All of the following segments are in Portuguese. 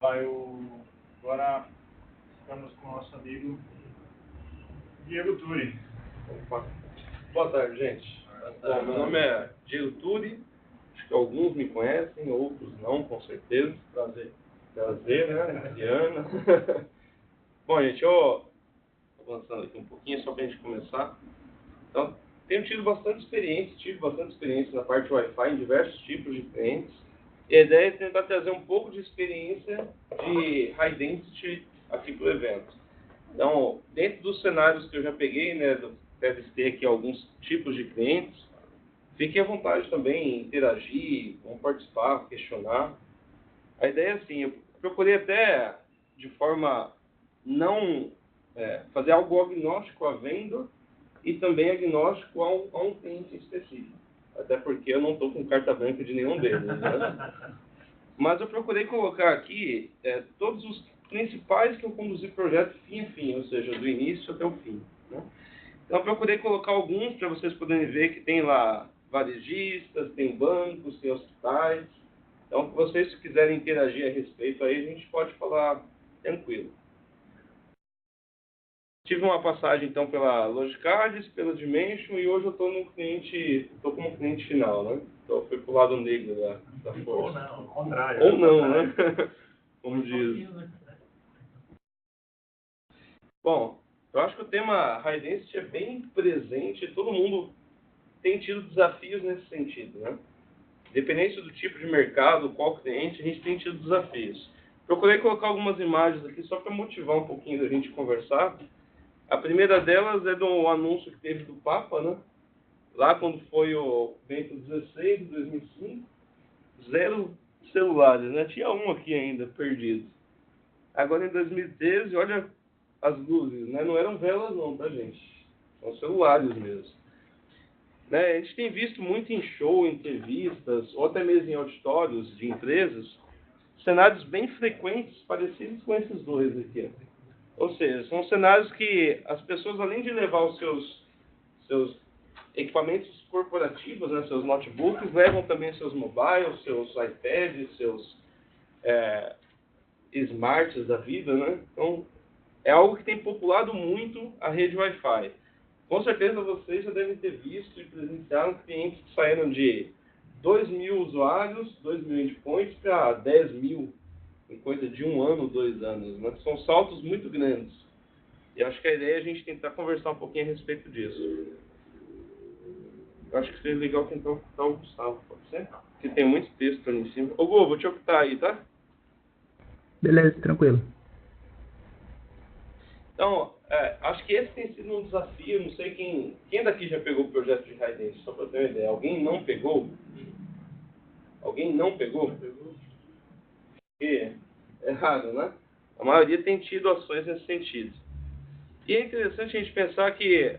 Agora estamos com o nosso amigo Diego Turi. Opa. Boa tarde, gente. Bom, meu nome é Diego Turi. Acho que alguns me conhecem, outros não, com certeza. Prazer, né? Diana. Bom, gente, eu avançando aqui um pouquinho, só para a gente começar. Então, tive bastante experiência na parte Wi-Fi em diversos tipos de clientes. E a ideia é tentar trazer um pouco de experiência de High Density aqui para o evento. Então, dentro dos cenários que eu já peguei, né, deve ter aqui alguns tipos de clientes, fiquem à vontade também em interagir, vamos participar, questionar. A ideia é assim, eu procurei até de forma não fazer algo agnóstico à venda e também agnóstico a um cliente específico. Até porque eu não estou com carta branca de nenhum deles, né? Mas eu procurei colocar aqui todos os principais que eu conduzi projeto fim a fim, ou seja, do início até o fim, né? Então eu procurei colocar alguns para vocês poderem ver que tem lá varejistas, tem bancos, tem hospitais. Então, se vocês quiserem interagir a respeito aí, a gente pode falar tranquilo. Tive uma passagem, então, pela Logicards, pela Dimension, e hoje eu estou como cliente final, né? Então, fui pro lado negro da força. Ou não, ao contrário. Ou não, né? Como diz. Bom, eu acho que o tema High Density é bem presente, todo mundo tem tido desafios nesse sentido, né? Independente do tipo de mercado, qual cliente, a gente tem tido desafios. Procurei colocar algumas imagens aqui só para motivar um pouquinho da gente conversar. A primeira delas é do anúncio que teve do Papa, né? Lá quando foi o Bento XVI, de 2005, 0 celulares, né? Tinha um aqui ainda, perdido. Agora em 2013, olha as luzes, né? Não eram velas não, tá, gente? São celulares mesmo. Né? A gente tem visto muito em show, entrevistas, ou até mesmo em auditórios de empresas, cenários bem frequentes parecidos com esses dois aqui. Ou seja, são cenários que as pessoas, além de levar os seus equipamentos corporativos, né, seus notebooks, levam também seus mobiles, seus iPads, seus smarts da vida, né? Então, é algo que tem populado muito a rede Wi-Fi. Com certeza vocês já devem ter visto e presenciaram clientes que saíram de 2.000 usuários, 2.000 endpoints, para 10.000 em coisa de 1 ano, 2 anos. Né? São saltos muito grandes. E acho que a ideia é a gente tentar conversar um pouquinho a respeito disso. Eu acho que seria legal tentar ocultar o Gustavo, pode ser? Porque tem muito texto ali em cima. Ô, Gu, vou te ocultar aí, tá? Beleza, tranquilo. Então, acho que esse tem sido um desafio. Não sei quem daqui já pegou o projeto de High Density, só para ter uma ideia. Alguém não pegou? Alguém não pegou? É raro, né? A maioria tem tido ações nesse sentido. E é interessante a gente pensar que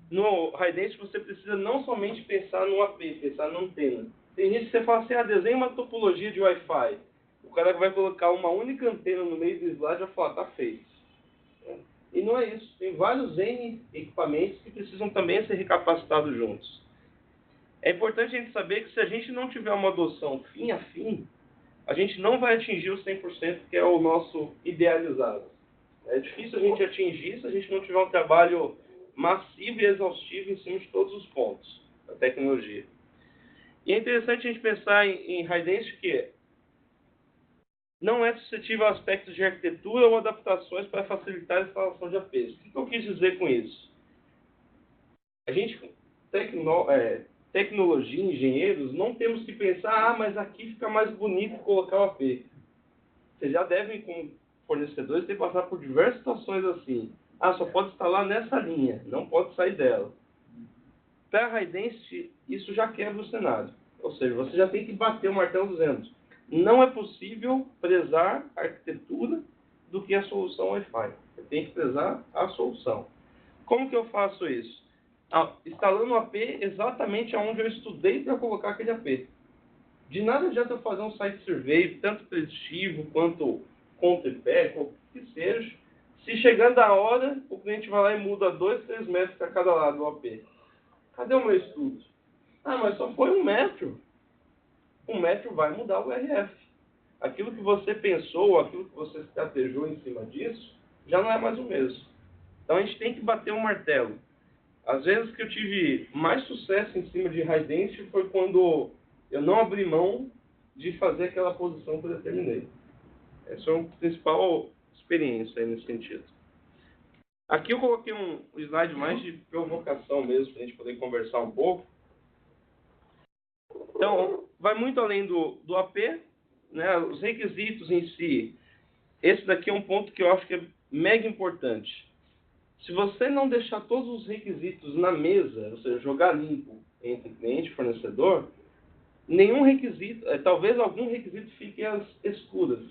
no High Density você precisa não somente pensar no AP, pensar na antena. Tem gente que você fala assim, desenha uma topologia de Wi-Fi. O cara vai colocar uma única antena no meio do slide e vai falar, tá feito. E não é isso. Tem vários N equipamentos que precisam também ser recapacitados juntos. É importante a gente saber que se a gente não tiver uma adoção fim a fim, a gente não vai atingir os 100% que é o nosso idealizado. É difícil a gente atingir se a gente não tiver um trabalho massivo e exaustivo em cima de todos os pontos da tecnologia. E é interessante a gente pensar em High Density que não é suscetível a aspectos de arquitetura ou adaptações para facilitar a instalação de APs. O que eu quis dizer com isso? A gente, tecnologia, engenheiros, não temos que pensar, mas aqui fica mais bonito colocar o AP. Vocês já devem, como fornecedores, ter que passar por diversas situações assim. Só pode instalar nessa linha, não pode sair dela. Para a High Density, isso já quebra o cenário. Ou seja, você já tem que bater o martelo dizendo, não é possível prezar a arquitetura do que a solução Wi-Fi. Você tem que prezar a solução. Como que eu faço isso? Instalando o AP exatamente onde eu estudei para colocar aquele AP. De nada adianta eu fazer um site survey, tanto preditivo quanto com tripé, o que seja. Se chegando a hora, o cliente vai lá e muda 2, 3 metros para cada lado do AP. Cadê o meu estudo? Mas só foi 1 metro. 1 metro vai mudar o RF. aquilo que você pensou, aquilo que você estrategou em cima disso, já não é mais o mesmo. Então a gente tem que bater o martelo. Às vezes que eu tive mais sucesso em cima de high density foi quando eu não abri mão de fazer aquela posição que eu determinei. Essa é a principal experiência aí nesse sentido. Aqui eu coloquei um slide mais de provocação mesmo, para a gente poder conversar um pouco. Então, vai muito além do AP, né? Os requisitos em si. Esse daqui é um ponto que eu acho que é mega importante. Se você não deixar todos os requisitos na mesa, ou seja, jogar limpo entre cliente e fornecedor, nenhum requisito, talvez algum requisito fique às escuras.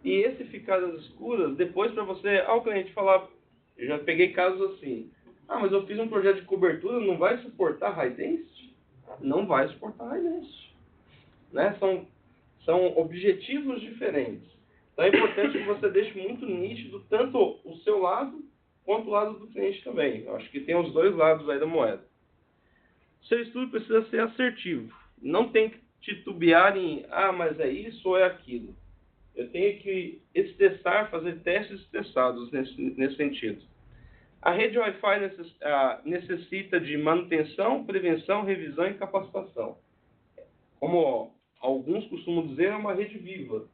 E esse ficar às escuras, depois para você, ao cliente falar, eu já peguei casos assim, mas eu fiz um projeto de cobertura, não vai suportar high density? Não vai suportar high density. Né? São objetivos diferentes. Então é importante que você deixe muito nítido tanto o seu lado quanto o lado do cliente também. Eu acho que tem os dois lados aí da moeda. Seu estudo precisa ser assertivo. Não tem que titubear em, mas é isso ou é aquilo. Eu tenho que testar, fazer testes testados nesse sentido. A rede Wi-Fi necessita de manutenção, prevenção, revisão e capacitação. Como alguns costumam dizer, é uma rede viva.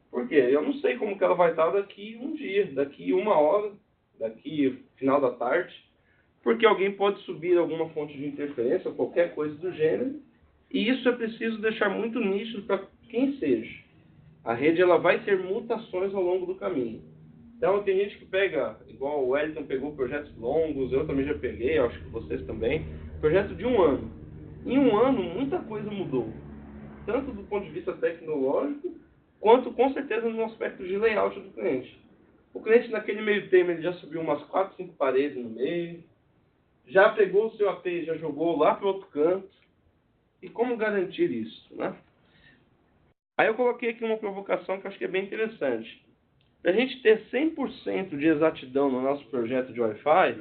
Por quê? Eu não sei como que ela vai estar daqui um dia, daqui 1 hora, daqui final da tarde, porque alguém pode subir alguma fonte de interferência, qualquer coisa do gênero, e isso é preciso deixar muito nítido para quem seja. A rede ela vai ter mutações ao longo do caminho. Então, tem gente que pega, igual o Wellington pegou projetos longos, eu também já peguei, acho que vocês também, projeto de 1 ano. Em 1 ano, muita coisa mudou, tanto do ponto de vista tecnológico, quanto, com certeza, no aspecto de layout do cliente. O cliente, naquele meio termo, ele já subiu umas 4, 5 paredes no meio, já pegou o seu AP e já jogou lá para o outro canto. E como garantir isso, né? Aí eu coloquei aqui uma provocação que eu acho que é bem interessante. Para a gente ter 100% de exatidão no nosso projeto de Wi-Fi,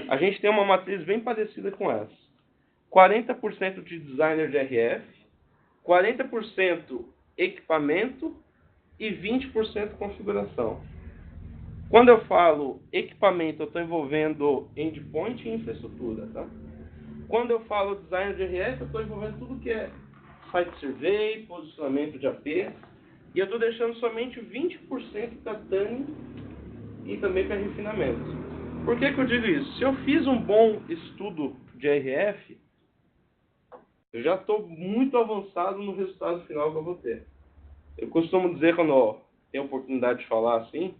a gente tem uma matriz bem parecida com essa. 40% de designer de RF, 40% equipamento e 20% configuração. Quando eu falo equipamento, eu estou envolvendo endpoint e infraestrutura. Tá? Quando eu falo design de RF, eu estou envolvendo tudo que é site survey, posicionamento de AP, e eu estou deixando somente 20% para TAN e também para refinamento. Por que eu digo isso? Se eu fiz um bom estudo de RF, eu já estou muito avançado no resultado final que eu vou ter. Eu costumo dizer, quando eu tenho a oportunidade de falar assim,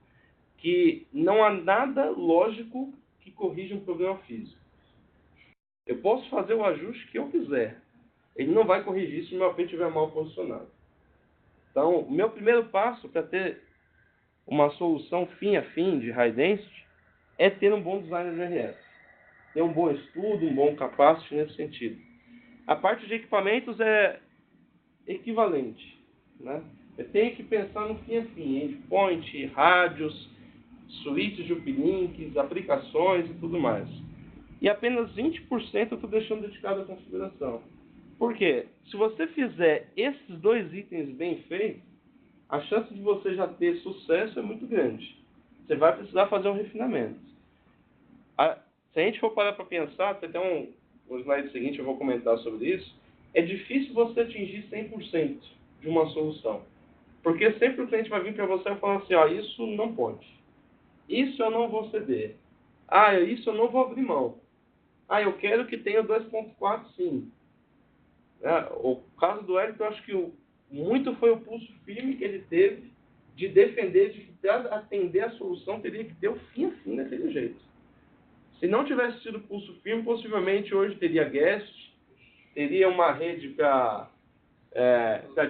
que não há nada lógico que corrija um problema físico. Eu posso fazer o ajuste que eu quiser. Ele não vai corrigir se o meu AP estiver mal posicionado. Então, o meu primeiro passo para ter uma solução fim a fim de high density é ter um bom design de RF. Ter um bom estudo, um bom capacity nesse sentido. A parte de equipamentos é equivalente. Né? Eu tenho que pensar no fim a fim. Endpoint, rádios, suítes de uplinks, aplicações e tudo mais. E apenas 20% eu estou deixando dedicado à configuração. Por quê? Se você fizer esses 2 itens bem feitos, a chance de você já ter sucesso é muito grande. Você vai precisar fazer um refinamento. Se a gente for parar para pensar, tem até um slide seguinte, eu vou comentar sobre isso, é difícil você atingir 100% de uma solução. Porque sempre o cliente vai vir para você e falar assim, isso não pode. Isso eu não vou ceder. Isso eu não vou abrir mão. Eu quero que tenha 2.4 sim. O caso do Wellington, eu acho que muito foi o pulso firme que ele teve de defender, de que para atender a solução teria que ter o fim a fim daquele jeito. Se não tivesse sido pulso firme, possivelmente hoje teria guest, teria uma rede para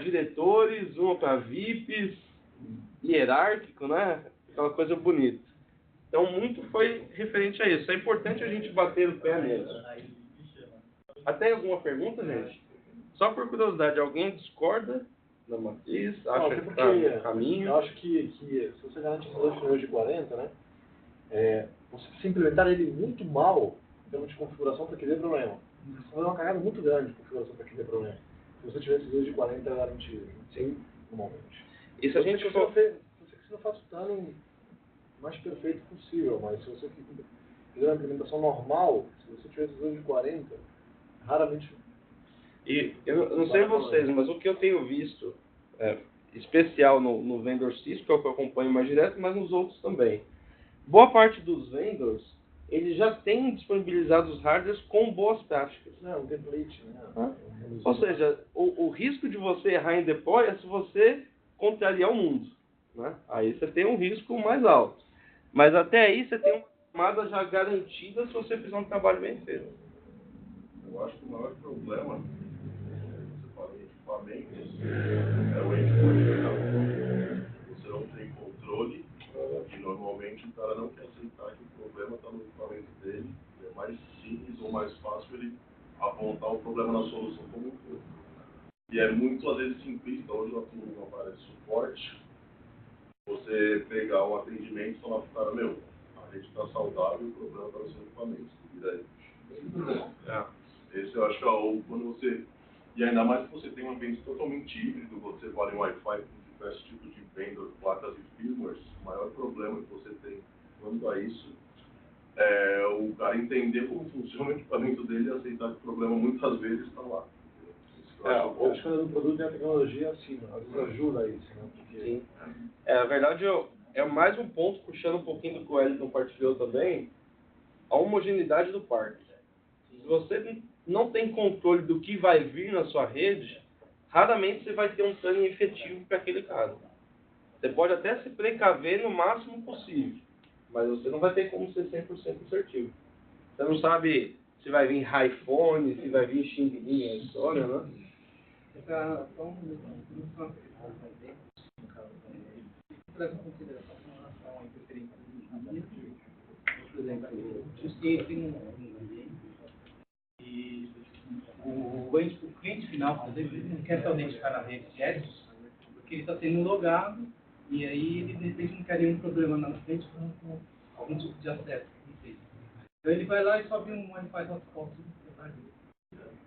diretores, uma para VIPs, hierárquico, né? Aquela coisa bonita. Então, muito foi referente a isso. É importante a gente bater o pé mesmo. Até alguma pergunta, gente? Só por curiosidade, alguém discorda da matriz? Acha que está no caminho? Eu acho que se você garante esses 2 pneus de 40, né? Você precisa implementar ele muito mal em termos de configuração para que dê problema. Você vai dar uma cagada muito grande de configuração para que dê problema. Se você tiver esses 2 de 40 garantidos. Sim. normalmente. E se a gente for... Você não faz o tuning mais perfeito possível, mas se você fizer uma implementação normal, se você tiver 240, raramente... E eu não sei vocês, mas o que eu tenho visto, especial no Vendor System, que é o que eu acompanho mais direto, mas nos outros também. Boa parte dos vendors, eles já têm disponibilizado os hardwares com boas práticas. Não, um template, né? Ou seja, o risco de você errar em deploy é se você contrariar o mundo. Né? Aí você tem um risco mais alto. Mas até aí você tem uma camada já garantida se você fizer um trabalho bem feito. Eu acho que o maior problema, você fala em equipamentos, é o endpoint final. Você não tem controle e normalmente o cara não quer aceitar que o problema está no equipamento dele. É mais simples ou mais fácil ele apontar o problema na solução como um todo. E é muito, às vezes, simplista. Hoje eu atuo numa área de suporte. Você pegar um atendimento e falar para o cara, meu, a rede está saudável, o problema está no seu equipamento. E daí? Esse eu acho que é o quando você... E ainda mais que você tem um ambiente totalmente híbrido, você fala em Wi-Fi com diversos tipos de vendor, placas e firmwares, o maior problema que você tem quanto a isso é o cara entender como funciona o equipamento dele e aceitar que o problema muitas vezes está lá. Eu acho que o produto tem a tecnologia acima, às vezes ajuda isso, né? Porque... Sim. Na verdade, é mais um ponto, puxando um pouquinho do que o Wellington compartilhou também, a homogeneidade do parque. Se você não tem controle do que vai vir na sua rede, raramente você vai ter um tuning efetivo para aquele caso. Você pode até se precaver no máximo possível, mas você não vai ter como ser 100% assertivo. Você não sabe se vai vir iPhone, se vai vir Xing-Ling, a história, né? Leva em consideração com relação à interferência do ambiente. Por exemplo, o cliente tem um ambiente e o cliente final, por exemplo, ele não quer se autenticar na rede direto, porque ele está sendo logado e aí ele de repente não quer nenhum problema na frente com algum tipo de acesso. Então ele vai lá e sobe um Wi-Fi hotspot.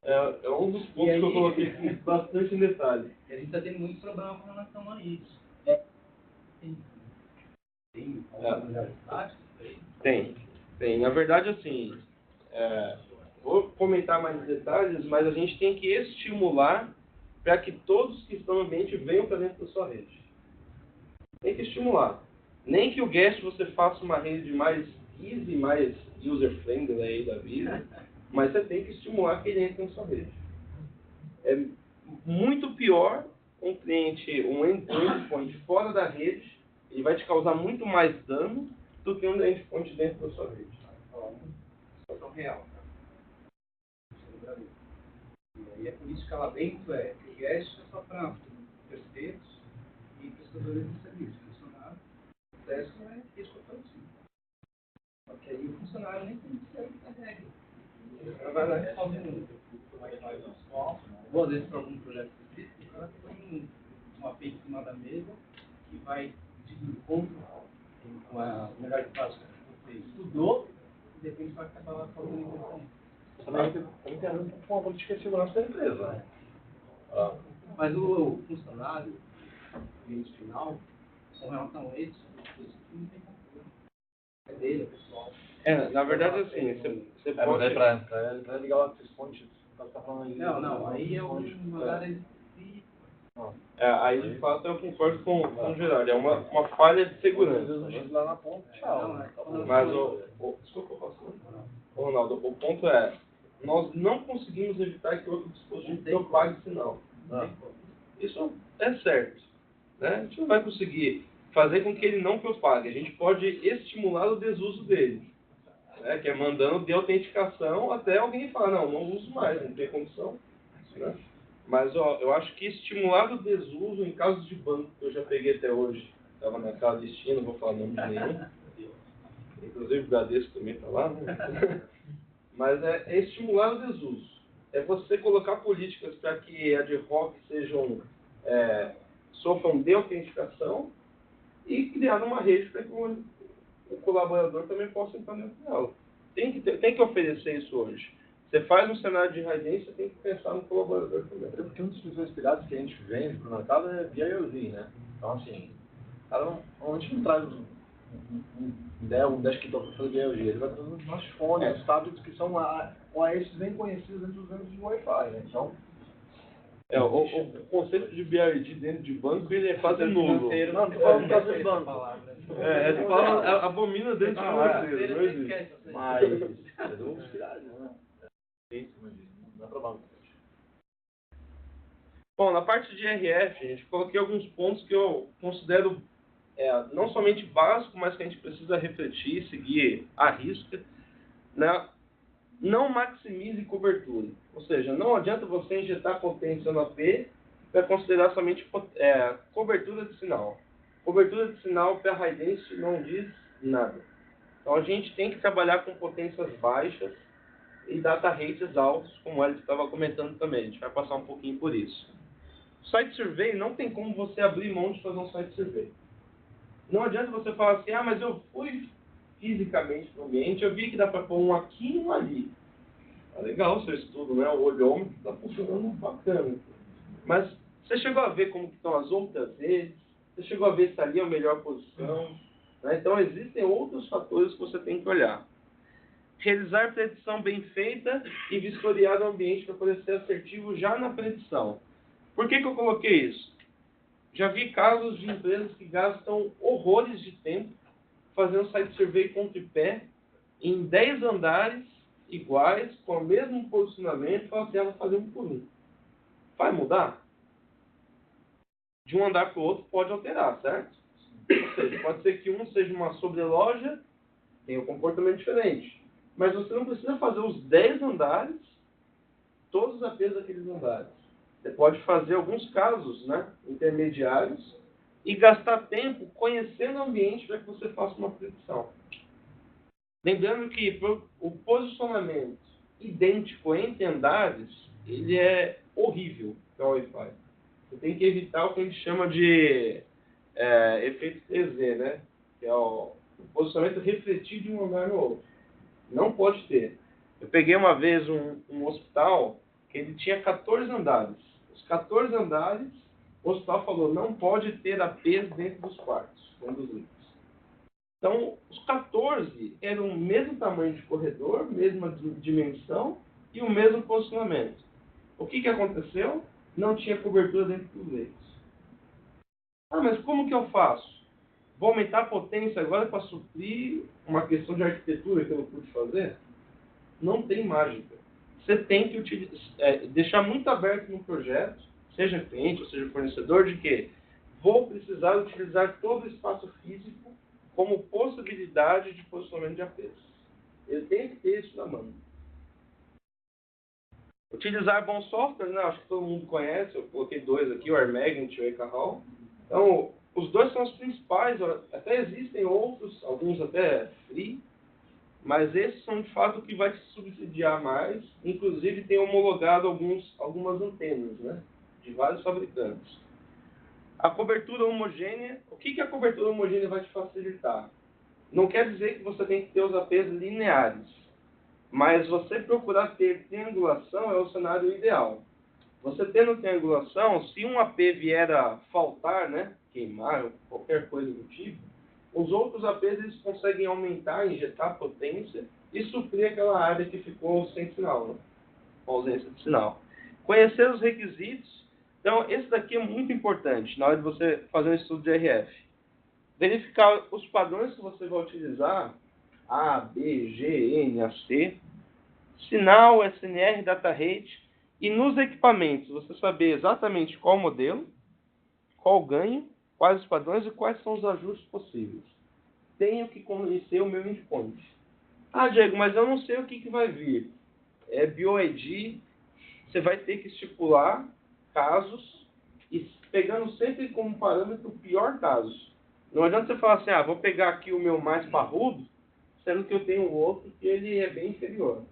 É um dos pontos que eu coloquei aqui bastante em detalhe. E a gente está tendo muito problema com relação a isso. Tem. Na verdade, assim, vou comentar mais detalhes, mas a gente tem que estimular para que todos que estão no ambiente venham para dentro da sua rede. Tem que estimular. Nem que o guest você faça uma rede mais easy, mais user-friendly aí da vida, mas você tem que estimular que ele entre na sua rede. É muito pior um cliente, um endpoint fora da rede, ele vai te causar muito mais dano do que um endpoint dentro da sua rede. Situação real. E a política lá dentro é que o guest é só para terceiros e prestadores de serviço. Funcionário, o resto é risco operativo. Só que aí o funcionário nem tem que ser a regra. Ela vai lá e resolve um Wi-Fi pessoal, ou às vezes para algum projeto específico, o cara põe uma API em cima da mesa que vai de encontro com a melhor prática que você estudou e de repente vai acabar fazendo isso. Também tem a ver com a política de segurança da empresa, né? Mas o funcionário, o cliente final, com relação a isso, não tem controle. É dele, é pessoal. Na verdade, assim, você Mas pode... aí pra ligar o Access Point, tá falando aí... Não, aí é uma área de... aí, de fato, eu concordo com o Gerardo. É uma falha de segurança. Lá na ponta, tchau. Mas, desculpa, eu posso... Ronaldo, o ponto é, nós não conseguimos evitar que outro dispositivo propague sinal. Isso é certo. Né? A gente não vai conseguir fazer com que ele não propague. A gente pode estimular o desuso dele. Né? Que é mandando de autenticação até alguém falar, não uso mais, não tem condição. Né? Mas eu acho que estimular o desuso em casos de banco, que eu já peguei até hoje, estava naquela listinha, não vou falar nome de nenhum. Inclusive o Bradesco também está lá, né? Mas é estimular o desuso. É você colocar políticas para que ad hoc sofram de autenticação e criar uma rede para que o colaborador também possa entrar dentro dela. Tem que oferecer isso hoje. Você faz um cenário de high density, você tem que pensar no colaborador também. Até porque um dos principais piratas que a gente vende pro mercado é BIOD, né? Então, assim, o cara a gente não traz um desktop para fazer BIOD, ele vai trazer umas fones, tablets que são OS bem conhecidos dentro dos anos de Wi-Fi, né? Então, o conceito de BIOD dentro de banco, ele é quase nulo. não, tô falando do caso de banco. Você fala, abomina dentro de financeiro, não existe. Mas os piratas, né? Não é trabalho. Bom, na parte de RF, gente, coloquei alguns pontos que eu considero não somente básico, mas que a gente precisa refletir, seguir à risca, né? Não maximize cobertura. Ou seja, não adianta você injetar potência no AP para considerar somente cobertura de sinal. Cobertura de sinal para high density não diz nada. Então a gente tem que trabalhar com potências baixas e data rates altos, como ele estava comentando também. A gente vai passar um pouquinho por isso. Site survey, não tem como você abrir mão de fazer um site survey. Não adianta você falar assim, mas eu fui fisicamente no ambiente, eu vi que dá para pôr um aqui e um ali. Tá legal o seu estudo, né? O olhômetro está funcionando bacana. Mas você chegou a ver como que estão as outras redes? Você chegou a ver se ali é a melhor posição? Né? Então existem outros fatores que você tem que olhar. Realizar predição bem feita e vistoriar o ambiente para poder ser assertivo já na predição. Por que eu coloquei isso? Já vi casos de empresas que gastam horrores de tempo fazendo site survey com tripé em 10 andares iguais, com o mesmo posicionamento, e falam assim, vou fazer um por um. Vai mudar? De um andar para o outro pode alterar, certo? Ou seja, pode ser que um seja uma sobreloja, tenha um comportamento diferente. Mas você não precisa fazer os 10 andares, todos os APs daqueles andares. Você pode fazer alguns casos, né, intermediários e gastar tempo conhecendo o ambiente para que você faça uma predição. Lembrando que o posicionamento idêntico entre andares, ele é horrível para o Wi-Fi. Você tem que evitar o que a gente chama de efeito 3D, né? Que é o posicionamento refletido de um andar no outro. Não pode ter. Eu peguei uma vez um hospital que ele tinha 14 andares. Os 14 andares, o hospital falou, não pode ter APs dentro dos quartos, dentro dos livros. Então, os 14 eram o mesmo tamanho de corredor, mesma dimensão e o mesmo posicionamento. O que aconteceu? Não tinha cobertura dentro dos leitos. Mas como que eu faço? Vou aumentar a potência agora para suprir uma questão de arquitetura que eu não pude fazer? Não tem mágica. Você tem que deixar muito aberto no projeto, seja cliente ou seja fornecedor, de que vou precisar utilizar todo o espaço físico como possibilidade de posicionamento de APs. Ele tem que ter isso na mão. Utilizar bons softwares, né? Acho que todo mundo conhece, eu coloquei dois aqui, o AirMagnet e o EKHAL. Então, os dois são os principais, até existem outros, alguns até free, mas esses são de fato o que vai te subsidiar mais, inclusive tem homologado algumas antenas, né? De vários fabricantes. A cobertura homogênea, o que a cobertura homogênea vai te facilitar? Não quer dizer que você tem que ter os APs lineares, mas você procurar ter triangulação é o cenário ideal. Você tendo triangulação, se um AP vier a faltar, né, queimar, qualquer coisa do tipo, os outros APs eles conseguem aumentar, injetar potência e suprir aquela área que ficou sem sinal, né, com ausência de sinal. Conhecer os requisitos. Então, esse daqui é muito importante na hora de você fazer um estudo de RF. Verificar os padrões que você vai utilizar, A, B, G, N, AC, sinal, SNR, data rate, e nos equipamentos você saber exatamente qual modelo, qual ganho, quais os padrões e quais são os ajustes possíveis. Tenho que conhecer o meu endpoint. Diego, mas eu não sei o que vai vir. É BioID, você vai ter que estipular casos e pegando sempre como parâmetro o pior caso. Não adianta você falar assim, vou pegar aqui o meu mais parrudo, sendo que eu tenho outro que ele é bem inferior.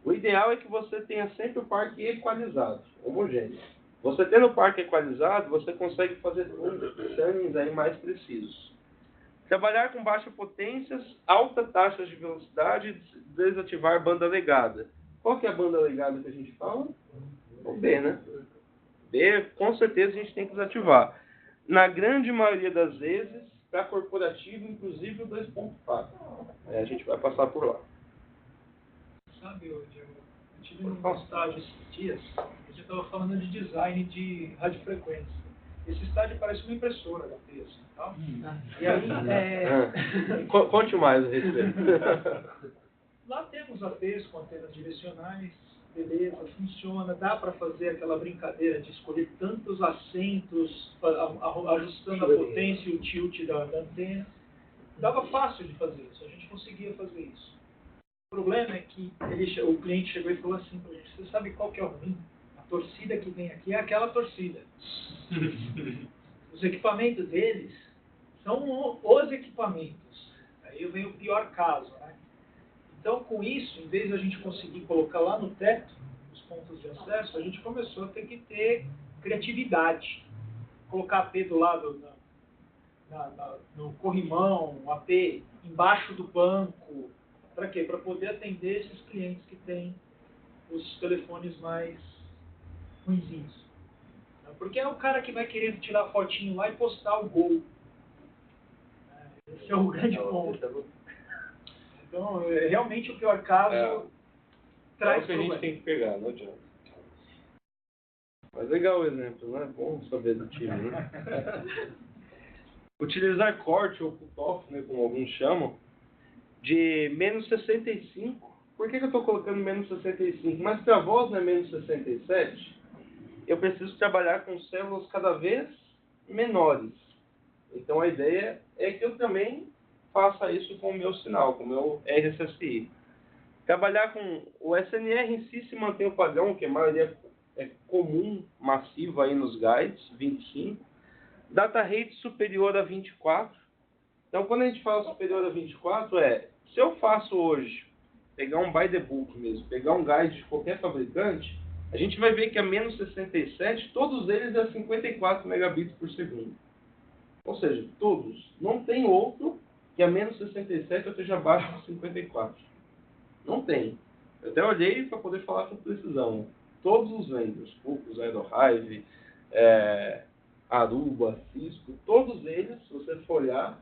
O ideal é que você tenha sempre o parque equalizado, homogêneo. Você tendo o parque equalizado, você consegue fazer tunnings aí mais precisos. Trabalhar com baixa potências, alta taxa de velocidade e desativar banda legada. Qual que é a banda legada que a gente fala? O B, né? B, com certeza a gente tem que desativar. Na grande maioria das vezes, para corporativo, inclusive o 2.4. A gente vai passar por lá. Sabe, Diego, eu tive num estágio esses dias, a gente estava falando de design de radiofrequência. Esse estágio parece uma impressora da texto, tá? E aí, Conte mais a respeito. lá temos APs com antenas direcionais, beleza, funciona, dá para fazer aquela brincadeira de escolher tantos assentos, ajustando a potência e o tilt da antena. Dava fácil de fazer isso, a gente conseguia fazer isso. O problema é que o cliente chegou e falou assim para a gente: você sabe qual que é o ruim? A torcida que vem aqui é aquela torcida. Os equipamentos deles são os equipamentos. Aí vem o pior caso, né? Então, com isso, em vez de a gente conseguir colocar lá no teto os pontos de acesso, a gente começou a ter que ter criatividade. Colocar AP do lado no corrimão, um AP embaixo do banco. Para quê? Para poder atender esses clientes que têm os telefones mais ruinzinhos. Porque é o cara que vai querer tirar fotinho lá e postar o gol. Esse é o grande ponto. Então, realmente o pior caso traz o que a gente problema. tem que pegar, não adianta. Mas legal o exemplo, né? Bom saber do time, né? Utilizar corte ou cut-off, né, como alguns chamam, de menos 65. Por que eu estou colocando menos 65? Mas se a voz não é menos 67, eu preciso trabalhar com células cada vez menores. Então a ideia é que eu também faça isso com o meu sinal, com o meu RSSI. Trabalhar com o SNR em si se mantém o padrão, que a maioria é comum, massivo aí nos guides, 25. Data rate superior a 24. Então quando a gente fala superior a 24 se eu faço hoje, pegar um by the book mesmo, pegar um guide de qualquer fabricante, a gente vai ver que a menos 67, todos eles é 54 megabits por segundo. Ou seja, todos. Não tem outro que a menos 67 ou seja abaixo de 54. Não tem. Eu até olhei para poder falar com precisão. Todos os vendors, Focus, Aerohive, Aruba, Cisco, todos eles, se você for olhar,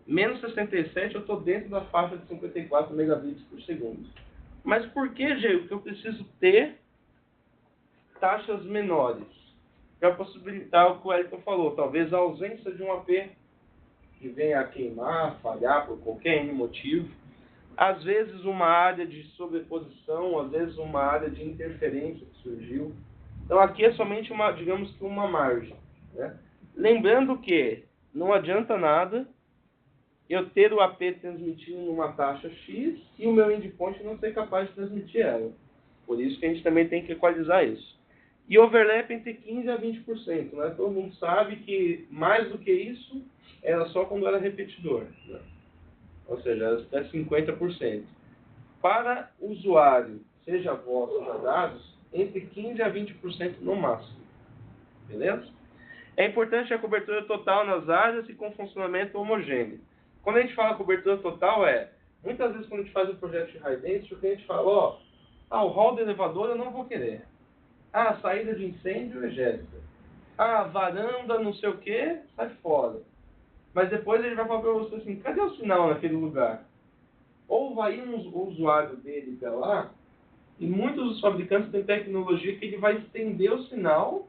menos 67 eu estou dentro da faixa de 54 megabits por segundo. Mas por que, Diego, que eu preciso ter taxas menores? Para possibilitar o que o Elton falou, talvez a ausência de um AP que venha a queimar, falhar por qualquer motivo. Às vezes uma área de sobreposição, às vezes uma área de interferência que surgiu. Então aqui é somente digamos que uma margem, né? Lembrando que não adianta nada eu ter o AP transmitindo numa taxa X e o meu endpoint não ser capaz de transmitir ela. Por isso que a gente também tem que equalizar isso. E overlap entre 15% a 20%. Né? Todo mundo sabe que mais do que isso era só quando era repetidor. Né? Ou seja, até 50%. Para usuário, seja voz, seja dados, entre 15% a 20% no máximo. Beleza? É importante a cobertura total nas áreas e com funcionamento homogêneo. Quando a gente fala cobertura total, muitas vezes quando a gente faz um projeto de high density, o cliente fala, o hall do elevador eu não vou querer. A saída de incêndio ejeta. Varanda não sei o que, sai fora. Mas depois ele vai falar para você assim, cadê o sinal naquele lugar? Ou vai um usuário dele para lá, e muitos dos fabricantes têm tecnologia que ele vai estender o sinal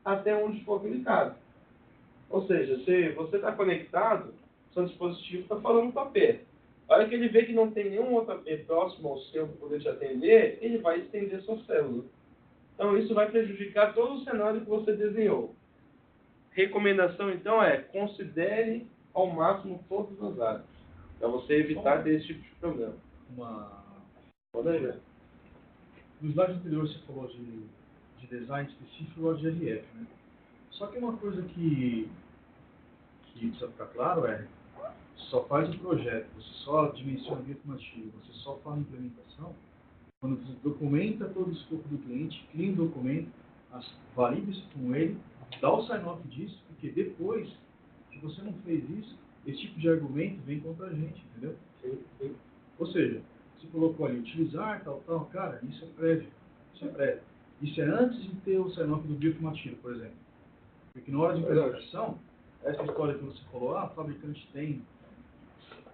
até onde for aplicado. Ou seja, se você está conectado, seu dispositivo está falando com o AP. A hora que ele vê que não tem nenhum outro AP próximo ao seu para poder te atender, ele vai estender sua célula. Então isso vai prejudicar todo o cenário que você desenhou. Recomendação então considere ao máximo todas as áreas, para você evitar desse tipo de problema. Pode ver. No slide anterior você falou de design específico de RF, né? Só que uma coisa que precisa ficar claro só faz o projeto, você só dimensiona o informativo, você só faz a implementação, quando você documenta todo o escopo do cliente, cria um documento, valida isso com ele, dá o sign-off disso, porque depois, se você não fez isso, esse tipo de argumento vem contra a gente, entendeu? Sim. Ou seja, colocou ali, utilizar, tal, cara, isso é prévio. Isso é prévio. Isso é antes de ter o sign-off do bioinformativo, por exemplo. Porque na hora de implementação, essa história que você falou, o fabricante tem,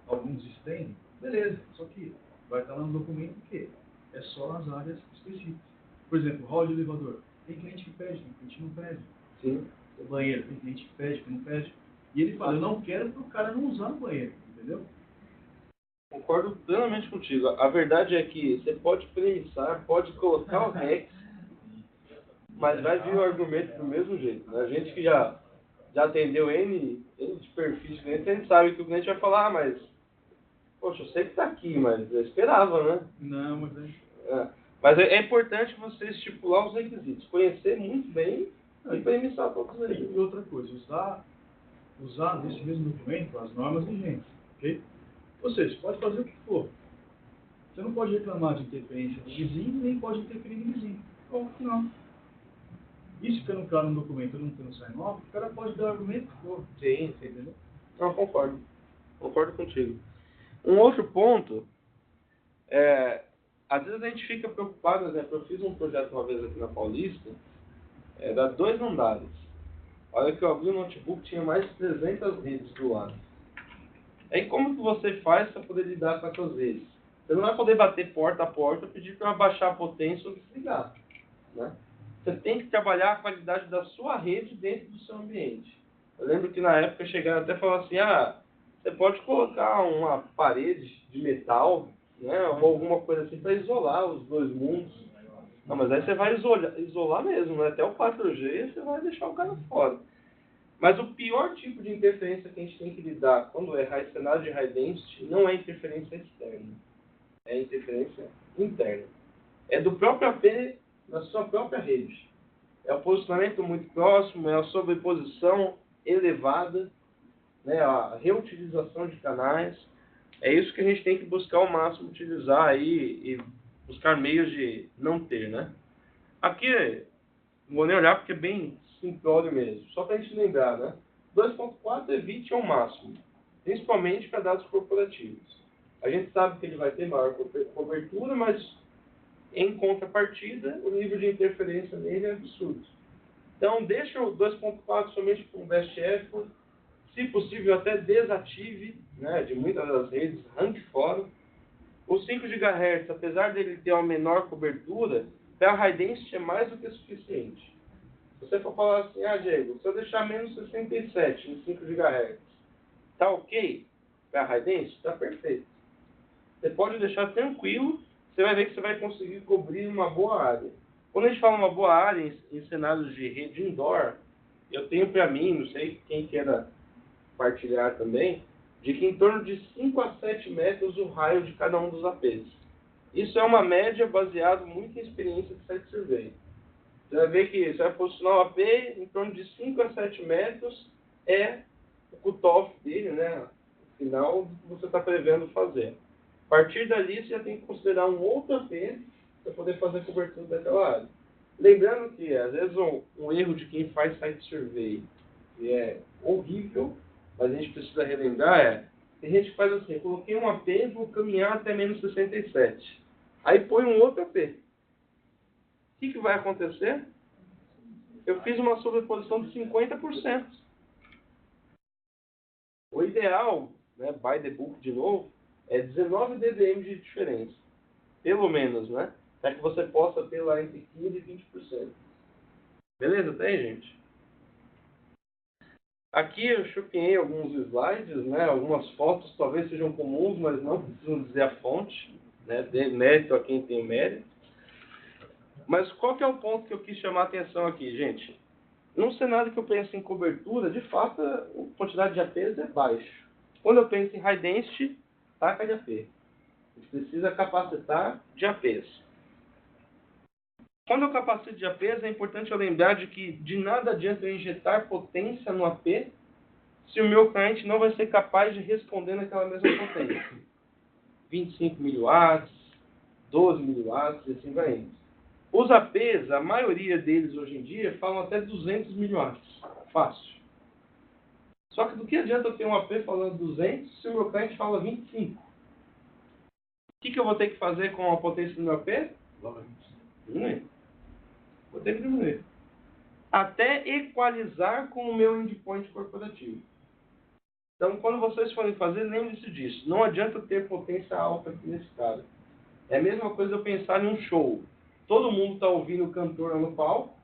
alguns têm, beleza, só que vai estar lá no documento que é só as áreas específicas. Por exemplo, hall de elevador. Tem cliente que pede, tem cliente que não pede. Sim. O banheiro, tem cliente que pede, que não pede. E ele fala, eu não quero para o cara não usar o banheiro, entendeu? Concordo plenamente contigo. A verdade é que você pode premissar, pode colocar o REX, mas vai vir o argumento do mesmo jeito. Né? A gente que já atendeu N de perfis de cliente, a gente sabe que o cliente vai falar, mas, poxa, eu sei que está aqui, mas eu esperava, né? Não, mas Mas é importante você estipular os requisitos, conhecer muito bem e premissar todos eles. E outra coisa, usar nesse mesmo documento as normas vigentes, ok? Ou seja, você pode fazer o que for. Você não pode reclamar de interferência do vizinho, nem pode interferir no vizinho. Ponto, não. Isso ficando claro no documento, não tendo sign-off, o cara pode dar o argumento que for. Sim, Entendeu? não, concordo. Concordo contigo. Um outro ponto às vezes a gente fica preocupado, por exemplo, eu fiz um projeto uma vez aqui na Paulista, era 2 andares. Olha que eu abri o notebook, tinha mais de 300 redes do lado. Aí como que você faz para poder lidar com essas redes? Você não vai poder bater porta a porta e pedir para abaixar a potência ou desligar. Né? Você tem que trabalhar a qualidade da sua rede dentro do seu ambiente. Eu lembro que na época chegaram até a falar assim, você pode colocar uma parede de metal, né, ou alguma coisa assim para isolar os dois mundos. Não, mas aí você vai isolar mesmo, né? Até o 4G você vai deixar o cara fora. Mas o pior tipo de interferência que a gente tem que lidar quando é cenário de high density não é interferência externa, é interferência interna. É do próprio AP na sua própria rede. É o posicionamento muito próximo, é a sobreposição elevada, né, a reutilização de canais. É isso que a gente tem que buscar ao máximo utilizar aí e buscar meios de não ter, né? Aqui, não vou nem olhar porque é bem simplório mesmo. Só para a gente lembrar, né? 2.4 evite ao máximo, principalmente para dados corporativos. A gente sabe que ele vai ter maior cobertura, mas em contrapartida, o nível de interferência nele é absurdo. Então, deixa o 2.4 somente com o best effort, se possível até desative, né, de muitas das redes, arranque fora. O 5 GHz, apesar dele ter uma menor cobertura, para a high density é mais do que suficiente. Se você for falar assim, Diego, se eu deixar menos 67 em 5 GHz, tá ok? Para a high density, está perfeito. Você pode deixar tranquilo, você vai ver que você vai conseguir cobrir uma boa área. Quando a gente fala uma boa área em cenários de rede indoor, eu tenho para mim, não sei quem queira compartilhar também, de que em torno de 5 a 7 metros o raio de cada um dos APs. Isso é uma média baseada muito em experiência de site survey. Você vai ver que você vai posicionar o AP em torno de 5 a 7 metros é o cutoff dele, né? O final do que você está prevendo fazer. A partir dali, você já tem que considerar um outro AP para poder fazer a cobertura daquela área. Lembrando que, às vezes, um erro de quem faz site survey que é horrível, mas a gente precisa relembrar tem gente que faz assim, eu coloquei um AP e vou caminhar até menos 67. Aí põe um outro AP. O que vai acontecer? Eu fiz uma sobreposição de 50%. O ideal, né, by the book de novo, é 19 dBm de diferença. Pelo menos, né? Para que você possa ter lá entre 15% e 20%. Beleza? Tem, gente? Aqui eu chupinhei alguns slides, né? Algumas fotos talvez sejam comuns, mas não precisam dizer a fonte, né? De mérito a quem tem mérito. Mas qual que é o ponto que eu quis chamar a atenção aqui, gente? Num cenário que eu penso em cobertura, de fato, a quantidade de APs é baixa. Quando eu penso em high density, taca de AP. A gente precisa capacitar de APs. Quando eu capacito de APs, é importante eu lembrar de que de nada adianta eu injetar potência no AP se o meu cliente não vai ser capaz de responder naquela mesma potência. 25 mW, 12 mW e assim vai indo. Os APs, a maioria deles hoje em dia, falam até 200 mW. Fácil. Só que do que adianta eu ter um AP falando 200 se o meu cliente fala 25? que eu vou ter que fazer com a potência do meu AP? Diminuir. Vou ter que diminuir. Até equalizar com o meu endpoint corporativo. Então, quando vocês forem fazer, lembre-se disso. Não adianta ter potência alta aqui nesse cara. É a mesma coisa eu pensar em um show. Todo mundo está ouvindo o cantor no palco,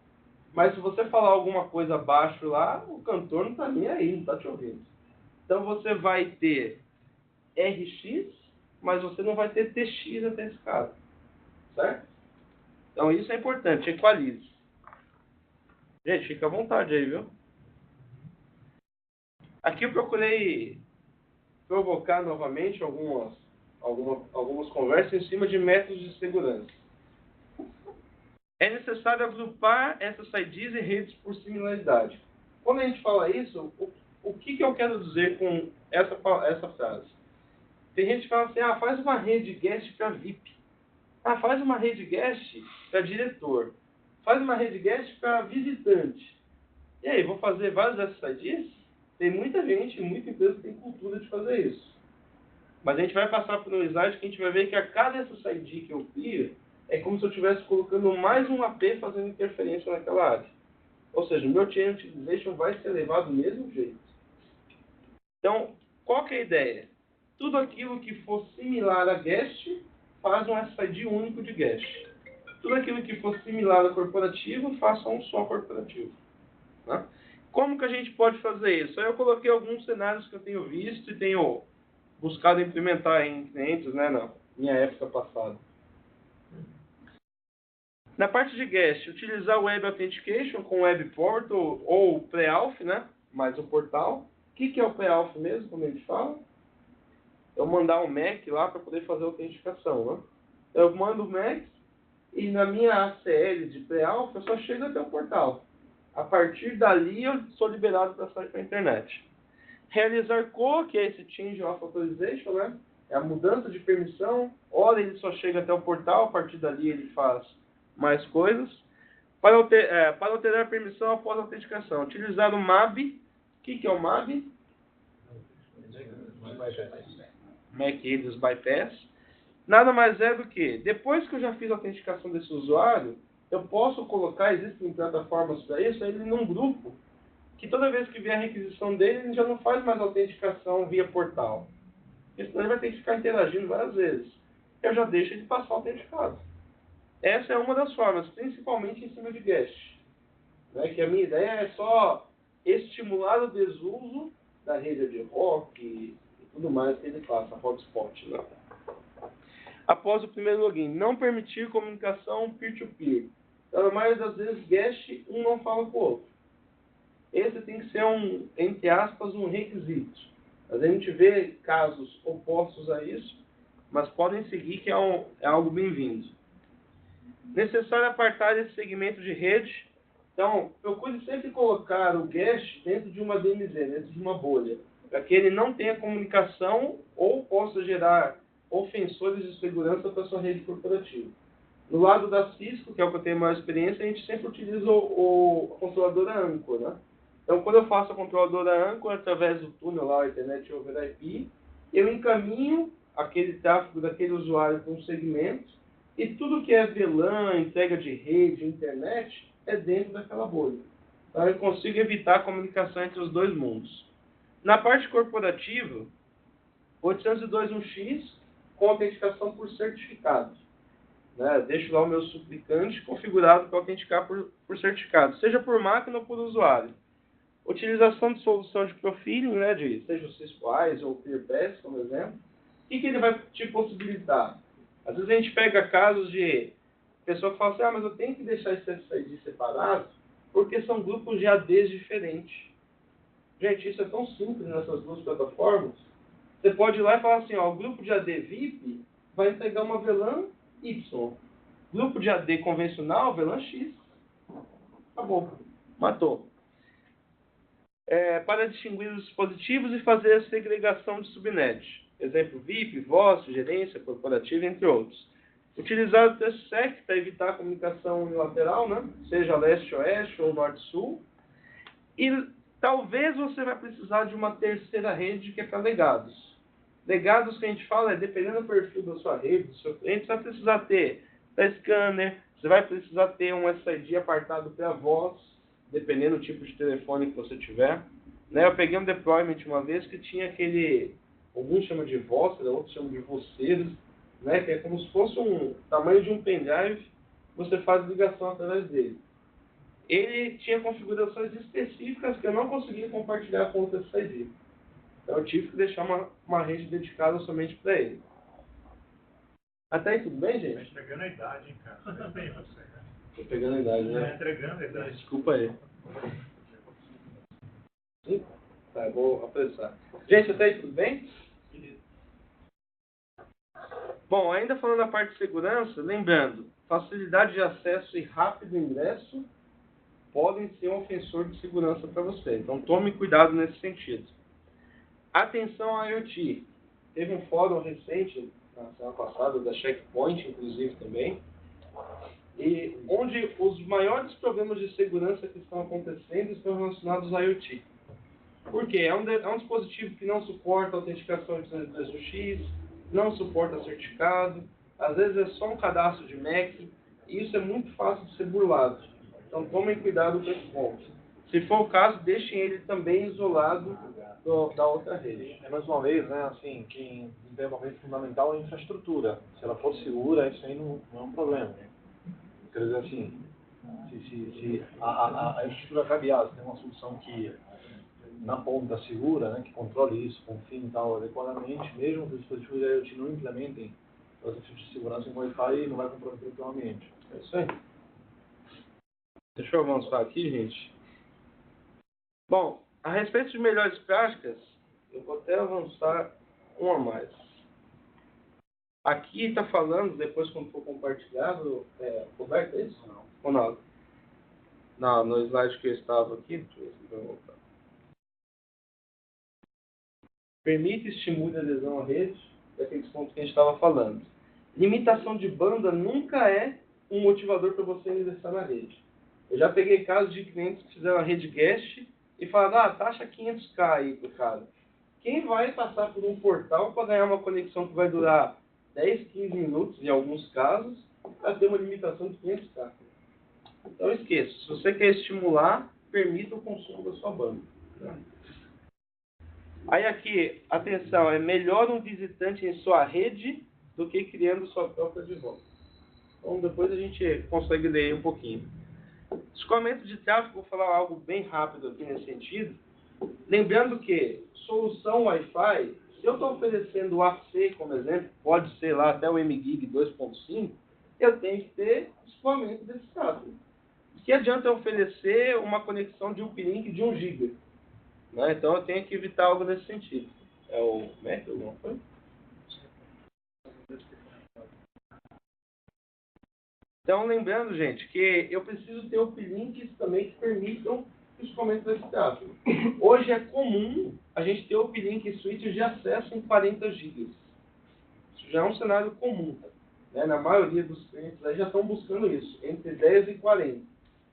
mas se você falar alguma coisa abaixo lá, o cantor não está nem aí, não está te ouvindo. Então, você vai ter RX, mas você não vai ter TX até esse cara. Certo? Então, isso é importante. Equalize. Gente, fica à vontade aí, viu? Aqui eu procurei provocar novamente algumas conversas em cima de métodos de segurança. É necessário agrupar essas IDs e redes por similaridade. Quando a gente fala isso, o que eu quero dizer com essa frase? Tem gente que fala assim, faz uma rede guest para VIP. Faz uma rede guest para diretor. Faz uma rede guest para visitante. E aí, vou fazer vários SSIDs? Tem muita gente, muita empresa que tem cultura de fazer isso. Mas a gente vai passar por um slide que a gente vai ver que a cada SSID que eu crio, é como se eu estivesse colocando mais um AP fazendo interferência naquela área. Ou seja, o meu chain utilization vai ser levado do mesmo jeito. Então, qual que é a ideia? Tudo aquilo que for similar a guest, faz um SSID único de guest. Tudo aquilo que for similar a corporativo, faça um só corporativo. Tá? Como que a gente pode fazer isso? Aí eu coloquei alguns cenários que eu tenho visto e tenho buscado implementar em clientes, né, na minha época passada. Na parte de guest, utilizar o Web Authentication com Web Portal ou Pre-Auth, né, mais o portal. O que é o Pre-Auth mesmo, como a gente fala? Eu mandar um MAC lá para poder fazer a autenticação, né? Eu mando o MAC e na minha ACL de Pre-Auth eu só chego até o portal. A partir dali, eu sou liberado para sair para a internet. Realizar CO, que é esse Change of Authorization, né? É a mudança de permissão. Ora, ele só chega até o portal, a partir dali ele faz mais coisas. Para alterar permissão após a autenticação. Utilizar o MAB. O que é o MAB? MAC Alias Bypass. Nada mais é do que, depois que eu já fiz a autenticação desse usuário, eu posso colocar, existem plataformas para isso, ele num grupo, que toda vez que vier a requisição dele, ele já não faz mais autenticação via portal. Porque senão ele vai ter que ficar interagindo várias vezes. Eu já deixo ele passar autenticado. Essa é uma das formas, principalmente em cima de guest. Né? Que a minha ideia é só estimular o desuso da rede de rock e tudo mais que ele faça, hotspot. Né? Após o primeiro login, não permitir comunicação peer-to-peer. Então, na maioria das vezes, guest, um não fala com o outro. Esse tem que ser entre aspas, um requisito. Mas a gente vê casos opostos a isso, mas podem seguir que é algo bem-vindo. Necessário apartar esse segmento de rede. Então, procure sempre colocar o guest dentro de uma DMZ, dentro de uma bolha, para que ele não tenha comunicação ou possa gerar ofensores de segurança para a sua rede corporativa. No lado da Cisco, que é o que eu tenho maior experiência, a gente sempre utiliza a controladora Anchor, né? Então, quando eu faço a controladora Anchor, através do túnel lá, Internet over IP, eu encaminho aquele tráfego daquele usuário para um segmento e tudo que é VLAN, entrega de rede, internet, é dentro daquela bolha. Então, eu consigo evitar a comunicação entre os dois mundos. Na parte corporativa, 802.1x com autenticação por certificado. Né? Deixo lá o meu suplicante configurado para autenticar por certificado, seja por máquina ou por usuário. Utilização de solução de profiling, né, seja o Cisco Eyes ou o ClearPass, como exemplo. O que ele vai te possibilitar? Às vezes a gente pega casos de pessoa que fala assim, mas eu tenho que deixar esse SSID separado porque são grupos de ADs diferentes. Gente, isso é tão simples nessas duas plataformas. Você pode ir lá e falar assim, o grupo de AD VIP vai entregar uma VLAN Y. Grupo de AD convencional, VLAN X. Acabou. Matou. Para distinguir os dispositivos e fazer a segregação de subnet. Exemplo, VIP, voz, gerência, corporativa, entre outros. Utilizar o TSSEC para evitar a comunicação unilateral, né? Seja leste-oeste ou norte-sul. E talvez você vai precisar de uma terceira rede que é para legados. Legados que a gente fala é, dependendo do perfil da sua rede, do seu cliente, você vai precisar ter scanner, você vai precisar ter um SID apartado para voz, dependendo do tipo de telefone que você tiver. Né? Eu peguei um deployment uma vez que tinha aquele, alguns chamam de voz, outros chamam de voceiros, né? Que é como se fosse um tamanho de um pendrive, você faz ligação através dele. Ele tinha configurações específicas que eu não conseguia compartilhar com outro SID. Então eu tive que deixar uma rede dedicada somente para ele. Até aí tudo bem, gente? Tá entregando a idade, hein, cara? Tudo bem, você, cara. Tô pegando a idade, né? Tá entregando a idade. Desculpa aí. Sim? Tá, eu vou apressar. Gente, até aí tudo bem? Bom, ainda falando da parte de segurança, lembrando, facilidade de acesso e rápido ingresso podem ser um ofensor de segurança para você. Então tome cuidado nesse sentido. Atenção à IoT. Teve um fórum recente, na semana passada, da Checkpoint, inclusive, também, e onde os maiores problemas de segurança que estão acontecendo estão relacionados à IoT. Por quê? É um dispositivo que não suporta autenticação de 2FA, não suporta certificado, às vezes é só um cadastro de MAC, e isso é muito fácil de ser burlado. Então tomem cuidado com esse ponto. Se for o caso, deixem ele também isolado da outra rede. É mais uma vez, né, assim, que tem uma coisa fundamental é a infraestrutura. Se ela for segura, isso aí não é um problema. Quer dizer assim, se a infraestrutura cabeada tem uma solução que na ponta segura, né, que controle isso, confine e tal adequadamente, mesmo que os dispositivos de IoT não implementem os tipos de segurança em Wi-Fi, não vai comprometer o teu ambiente. É isso aí. Deixa eu avançar aqui, gente. Bom, a respeito de melhores práticas, eu vou até avançar um a mais. Aqui está falando, depois quando for compartilhado, Roberto, é isso? Não. Ronaldo? Não, no slide que eu estava aqui, deixa eu ver se vai voltar. Permite e estimule a adesão à rede, é aqueles pontos que a gente estava falando. Limitação de banda nunca é um motivador para você ingressar na rede. Eu já peguei casos de clientes que fizeram a rede guest e falaram, taxa 500k aí pro cara. Quem vai passar por um portal para ganhar uma conexão que vai durar 10, 15 minutos, em alguns casos, para ter uma limitação de 500k? Então esqueça, se você quer estimular, permita o consumo da sua banda. Aí aqui, atenção, é melhor um visitante em sua rede do que criando sua própria de volta. Então depois a gente consegue ler um pouquinho. Escoamento de tráfego, vou falar algo bem rápido aqui nesse sentido. Lembrando que solução Wi-Fi, se eu estou oferecendo o AC como exemplo, pode ser lá até o MGig 2.5, eu tenho que ter escoamento desse tráfego. Que adianta eu oferecer uma conexão de uplink de 1 GB? Né? Então eu tenho que evitar algo nesse sentido. É o Mac, não foi? Então, lembrando, gente, que eu preciso ter uplinks também que permitam o escoamento desse tráfego. Hoje é comum a gente ter uplink e switches de acesso em 40 GB. Isso já é um cenário comum. Né? Na maioria dos clientes aí já estão buscando isso, entre 10 e 40.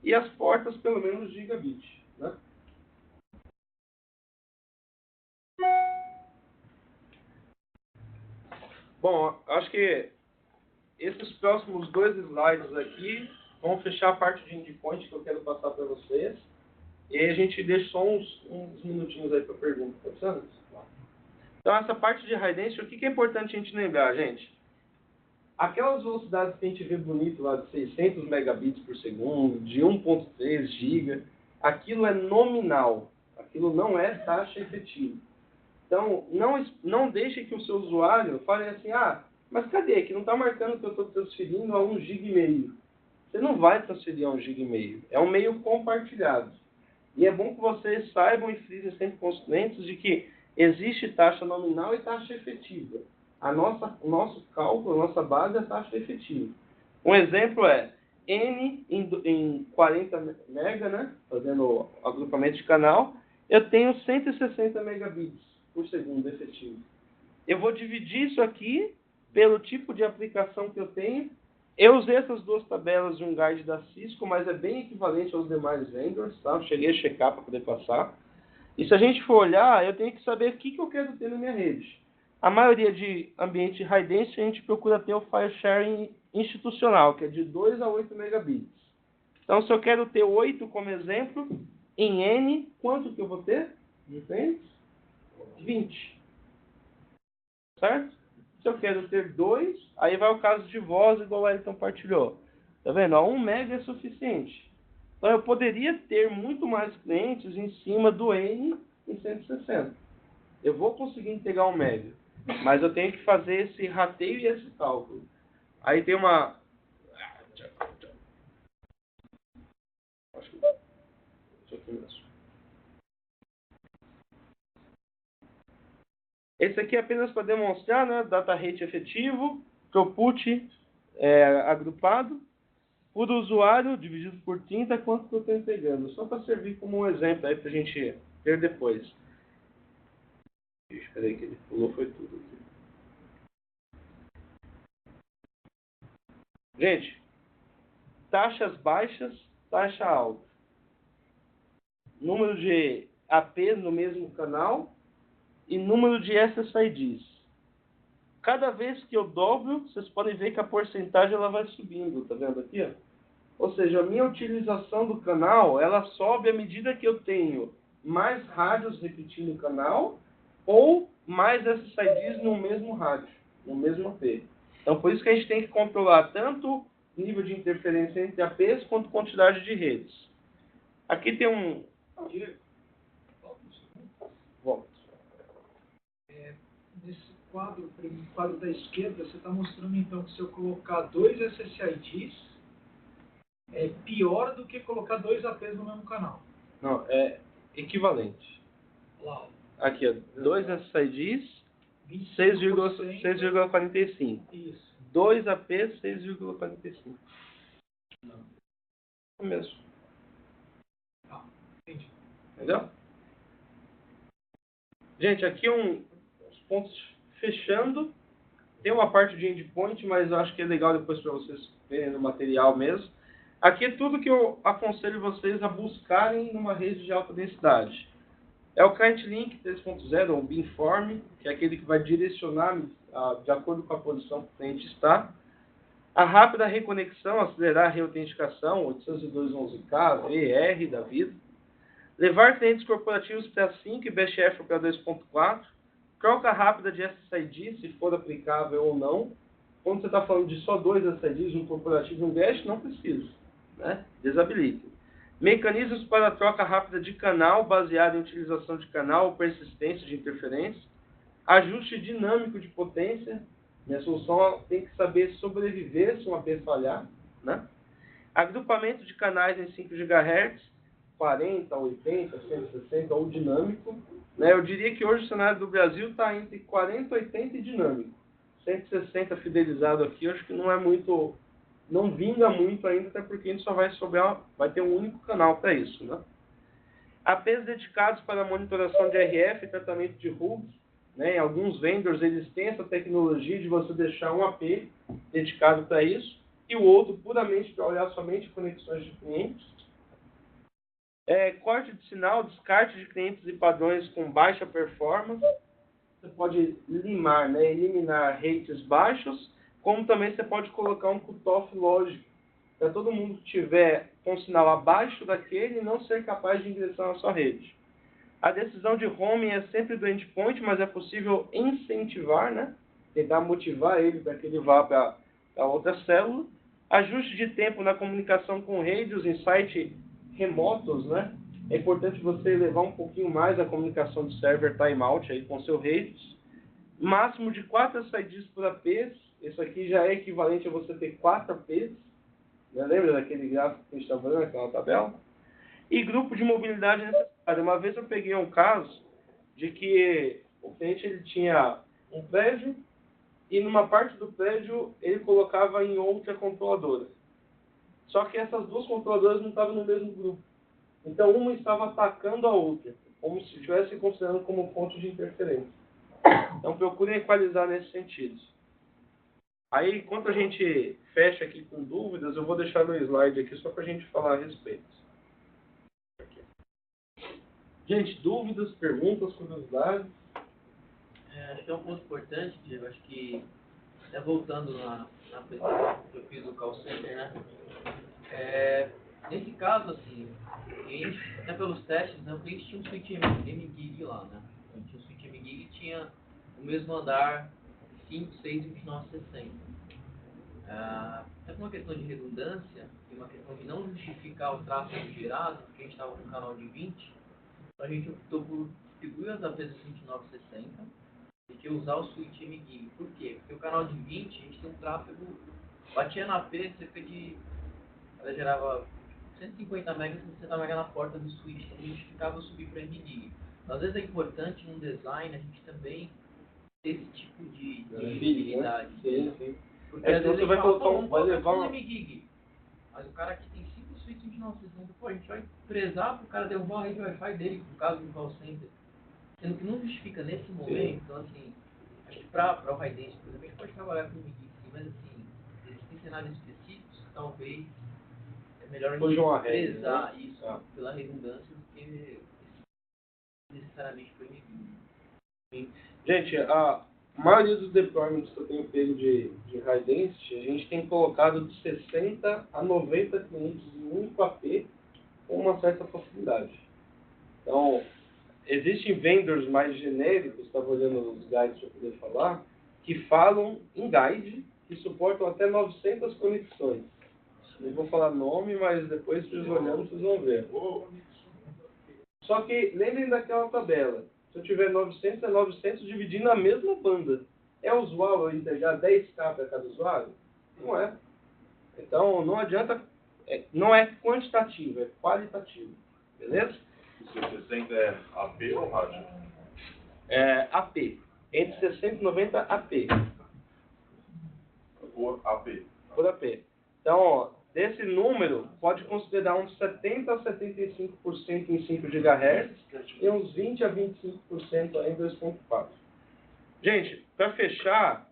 E as portas, pelo menos, gigabit. Né? Bom, acho que esses próximos 2 slides aqui vão fechar a parte de endpoint que eu quero passar para vocês. E aí a gente deixa só uns minutinhos aí para pergunta, tá pensando? Então, essa parte de high density, o que é importante a gente lembrar, gente? Aquelas velocidades que a gente vê bonito lá de 600 megabits por segundo, de 1.3 GB, aquilo é nominal. Aquilo não é taxa efetiva. Então, não deixe que o seu usuário fale assim, mas cadê? Que não está marcando que eu estou transferindo a 1,5 GB. Você não vai transferir a 1,5 GB. É um meio compartilhado. E é bom que vocês saibam e frisem sempre com os clientes de que existe taxa nominal e taxa efetiva. O nosso cálculo, a nossa base é a taxa efetiva. Um exemplo é N em 40 mega, né? Fazendo agrupamento de canal, eu tenho 160 megabits por segundo efetivo. Eu vou dividir isso aqui pelo tipo de aplicação que eu tenho. Eu usei essas 2 tabelas de um guide da Cisco, mas é bem equivalente aos demais vendors, tá? Eu cheguei a checar para poder passar. E se a gente for olhar, eu tenho que saber o que eu quero ter na minha rede. A maioria de ambiente de high density a gente procura ter o file sharing institucional, que é de 2 a 8 megabits. Então, se eu quero ter 8 como exemplo, em N, quanto que eu vou ter? Entende? 20. Certo? Se eu quero ter 2, aí vai o caso de voz, igual o Wellington partilhou. Tá vendo? 1 mega é suficiente. Então, eu poderia ter muito mais clientes em cima do N em 160. Eu vou conseguir integrar 1 mega, mas eu tenho que fazer esse rateio e esse cálculo. Aí tem uma... Esse aqui é apenas para demonstrar, né, data rate efetivo, throughput agrupado, por usuário dividido por 30, quanto que eu estou entregando. Só para servir como um exemplo aí para a gente ver depois. Espera aí que ele pulou, foi tudo aqui. Gente, taxas baixas, taxa alta. Número de APs no mesmo canal e número de SSIDs. Cada vez que eu dobro, vocês podem ver que a porcentagem ela vai subindo, tá vendo aqui? Ó? Ou seja, a minha utilização do canal, ela sobe à medida que eu tenho mais rádios repetindo o canal ou mais SSIDs no mesmo rádio, no mesmo AP. Então, por isso que a gente tem que controlar tanto o nível de interferência entre APs quanto quantidade de redes. Aqui tem um... Volta. Nesse quadro da esquerda, você está mostrando então que se eu colocar 2 SSIDs, é pior do que colocar 2 APs no mesmo canal. Não, é equivalente. Lá, Aqui, ó, 2 SSIDs, 6,45. Isso. 2 AP, 6,45. Não. É mesmo. Ah, entendi. Entendeu? Gente, aqui os pontos fechando. Tem uma parte de endpoint, mas eu acho que é legal depois para vocês verem no material mesmo. Aqui é tudo que eu aconselho vocês a buscarem numa rede de alta densidade. É o Client Link 3.0, ou Beamform, que é aquele que vai direcionar de acordo com a posição que o cliente está. A rápida reconexão, acelerar a reautenticação, 802.11k, VR da vida. Levar clientes corporativos para 5 e BSF para 2.4. Troca rápida de SSID, se for aplicável ou não. Quando você está falando de só 2 SSIDs, um corporativo e um guest, não precisa. Né? Desabilite. Mecanismos para troca rápida de canal, baseado em utilização de canal ou persistência de interferência. Ajuste dinâmico de potência. Minha solução tem que saber sobreviver se uma AP falhar. Né? Agrupamento de canais em 5 GHz, 40, 80, 160 ou dinâmico. Né? Eu diria que hoje o cenário do Brasil está entre 40, 80 e dinâmico. 160 fidelizado aqui, eu acho que não é muito... Não vinga muito ainda, até porque a gente só vai ter um único canal para isso. Né? APs dedicados para monitoração de RF e tratamento de hubs. Né? Em alguns vendors eles têm essa tecnologia de você deixar um AP dedicado para isso e o outro puramente para olhar somente conexões de clientes. Corte de sinal, descarte de clientes e padrões com baixa performance. Você pode limar, né? Eliminar rates baixos, como também você pode colocar um cutoff lógico, para todo mundo que tiver com sinal abaixo daquele não ser capaz de ingressar na sua rede. A decisão de roaming é sempre do endpoint, mas é possível incentivar, né? Tentar motivar ele para que ele vá para outra célula. Ajuste de tempo na comunicação com redes em site remotos, né? É importante você elevar um pouquinho mais a comunicação de server timeout aí com seu redes. Máximo de 4 SSIDs por APs. Isso aqui já é equivalente a você ter 4 APs. Né? Lembra daquele gráfico que a gente estava vendo naquela tabela? E grupo de mobilidade necessária. Uma vez eu peguei um caso de que o cliente ele tinha um prédio e numa parte do prédio ele colocava em outra controladora. Só que essas duas controladoras não estavam no mesmo grupo. Então, uma estava atacando a outra, como se estivesse considerando como ponto de interferência. Então, procurem equalizar nesse sentido. Aí, enquanto a gente fecha aqui com dúvidas, eu vou deixar no slide aqui só para a gente falar a respeito. Aqui. Gente, dúvidas, perguntas, curiosidades? Acho que é um ponto importante, Diego. Acho que, até voltando na apresentação que eu fiz do call center, né? Nesse caso, assim, até pelos testes, né, o cliente tinha um switch MGig lá, né? Tinha um switch MGig e tinha o mesmo andar 5, 6, 29, 60. Até por uma questão de redundância e uma questão de não justificar o tráfego gerado, porque a gente estava com um canal de 20, então a gente optou por distribuir as APs 2960 e que usar o switch MGig. Por quê? Porque o canal de 20, a gente tem um tráfego, batia na AP, cerca de, ela gerava 150 MB e 60 MB na porta do switch, então justificava subir para MGig. Às vezes é importante no design a gente também ter esse tipo de visibilidade. Sim, sim. Porque às vezes você vai colocar vai levar um MGig, mas o cara que tem 5 switches de 960, pô, a gente vai prezar pro cara derrubar a rede Wi-Fi dele, no caso do call center. Sendo que não justifica nesse momento, então assim, acho que para o high density, por exemplo, a gente pode trabalhar com MGig sim, mas assim, existem cenários específicos que talvez é melhor a gente prezar isso pela redundância do que necessariamente para o MGig. Gente, a maioria dos deployments que eu tenho pego de high density, a gente tem colocado de 60 a 90 clientes em um único AP com uma certa facilidade. Então, existem vendors mais genéricos, estava olhando os guides para poder falar, que falam em guide, que suportam até 900 conexões. Não vou falar nome, mas depois vocês olhando, vocês vão ver. Só que lembrem daquela tabela. Se eu tiver 900, é 900 dividindo a mesma banda. É usual eu entregar 10K para cada usuário? Não é. Então, não adianta, não é quantitativo, é qualitativo. Beleza? E 60 é AP ou rádio? É AP. Entre 60 e 90 AP. Por AP. Por AP. Então, ó, desse número, pode considerar uns 70% a 75% em 5 GHz e uns 20% a 25% em 2.4. Gente, para fechar,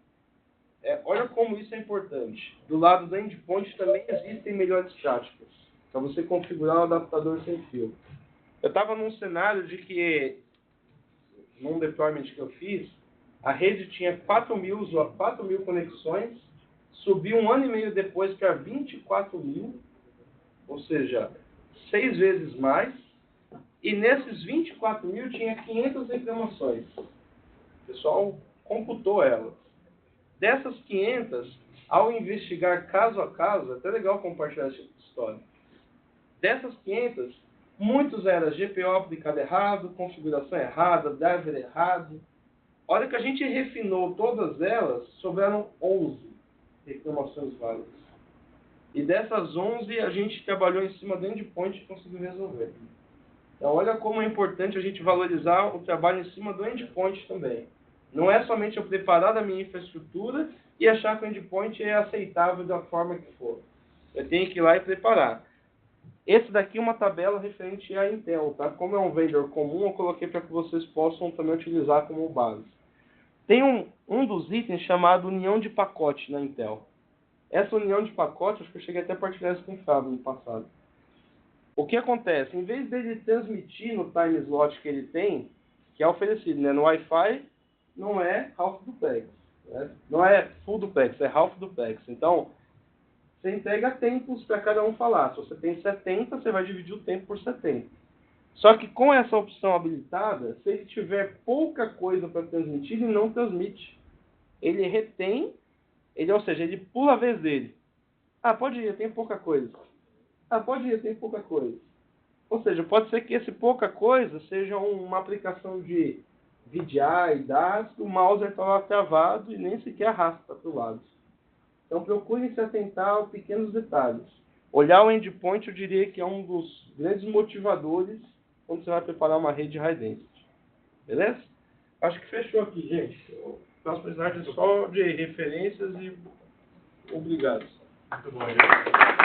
olha como isso é importante. Do lado do endpoint também existem melhores práticas, para você configurar um adaptador sem fio. Eu estava num cenário de que, num deployment que eu fiz, a rede tinha 4.000 conexões, subiu 1 ano e meio depois para 24.000, ou seja, 6 vezes mais, e nesses 24.000 tinha 500 reclamações. O pessoal computou elas. Dessas 500, ao investigar caso a caso, é até legal compartilhar essa história. Dessas 500, muitos eram GPO aplicado errado, configuração errada, driver errado. A hora que a gente refinou todas elas, sobraram 11 reclamações válidas. E dessas 11, a gente trabalhou em cima do endpoint e conseguiu resolver. Então, olha como é importante a gente valorizar o trabalho em cima do endpoint também. Não é somente eu preparar a minha infraestrutura e achar que o endpoint é aceitável da forma que for. Eu tenho que ir lá e preparar. Esse daqui é uma tabela referente à Intel, tá? Como é um vendor comum, eu coloquei para que vocês possam também utilizar como base. Tem um dos itens chamado união de pacote na Intel. Essa união de pacote, acho que eu cheguei até a partilhar isso com o Fábio no passado. O que acontece? Em vez dele transmitir no time slot que ele tem, que é oferecido, né? No Wi-Fi, não é half duplex. Né? Não é full duplex, é half duplex. Então, você entrega tempos para cada um falar. Se você tem 70, você vai dividir o tempo por 70. Só que com essa opção habilitada, se ele tiver pouca coisa para transmitir, ele não transmite. Ele retém, ou seja, ele pula a vez dele. Ah, pode ir, eu tenho pouca coisa. Ah, pode ir, eu tenho pouca coisa. Ou seja, pode ser que esse pouca coisa seja uma aplicação de VDI, DAS, o mouse está lá travado e nem sequer arrasta para o lado. Então procurem se atentar a pequenos detalhes. Olhar o endpoint, eu diria que é um dos grandes motivadores quando você vai preparar uma rede high density. Beleza? Acho que fechou aqui, gente. O próximo slide é só de referências e obrigado. Muito bom, gente.